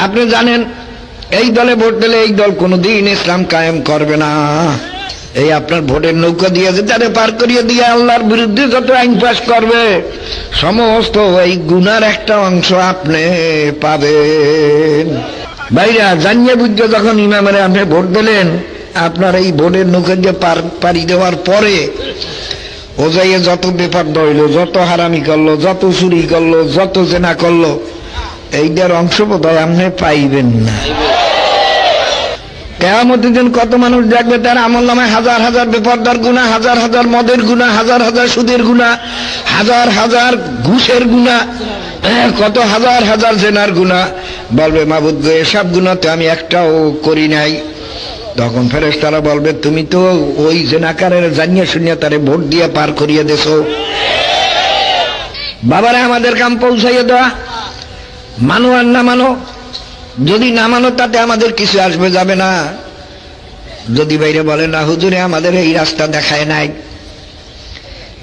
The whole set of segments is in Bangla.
আপনি জানেন এই দলে ভোট দিলে এই দল কোনোদিন ইসলাম কায়েম করবে না। এই আপনার ভোটের নৌকা দিয়ে তারে পার করিয়ে দিয়ে আল্লাহর বিরুদ্ধে যত আইন পাস করবে সমস্ত এই গুনার একটা অংশ আপনি পাবেন। ভাইরা, জানিয়ে বুঝতে যখন ইমামের আপনি ভোট দিলেন, আপনার এই ভোটের নৌকা দিয়ে পাড়ি দেওয়ার পরে ও যাইয়ে যত ব্যাপার দইল, যত হারামি করলো, যত চুরি করলো, যত জেনা করলো, এইটার অংশ বোধহয় আপনি পাইবেন না। কিয়ামতের দিন কত মানুষ দেখবে তার আমলনামায় হাজার হাজার বেপরদার গুনাহ, হাজার হাজার মদের গুনাহ, হাজার হাজার সুদের গুনাহ, হাজার হাজার ঘুষের গুনাহ, কত হাজার হাজার জেনার গুনাহ। বলবে মাবুদ গো, এসব গুনাহ তো আমি একটাও করি নাই। তখন ফেরেশতারা বলবে তুমি তো ওই জেনাকারের জানিয়ে শুনিয়ে তারে ভোট দিয়ে পার করিয়ে দেছো। বাবারা, আমাদের কাম পৌঁছাইয়ে দেওয়া, মানো আর না মানো। যদি না মানো তাতে আমাদের কিছু আসবে যাবে না। যদি বাইরে বলে না হুজুরে আমাদের এই রাস্তা দেখায় নাই,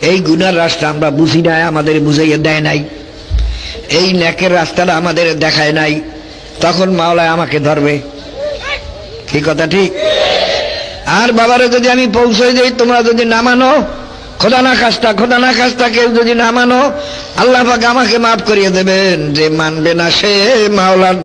এই গুনার রাস্তা আমরা বুঝি নাই, আমাদের বুঝাইয়ে দেয় নাই, এই নেকের রাস্তাটা আমাদের দেখায় নাই, তখন মাওলায় আমাকে ধরবে। কি কথা ঠিক? আর বাবারে যদি আমি পৌঁছে যাই, তোমরা যদি না মানো, খোদা না খাস্তা কেউ যদি না মানো, আল্লাহ পাক আমাকে মাফ করিয়ে দেবেন। যে মানবে না সে মাওলার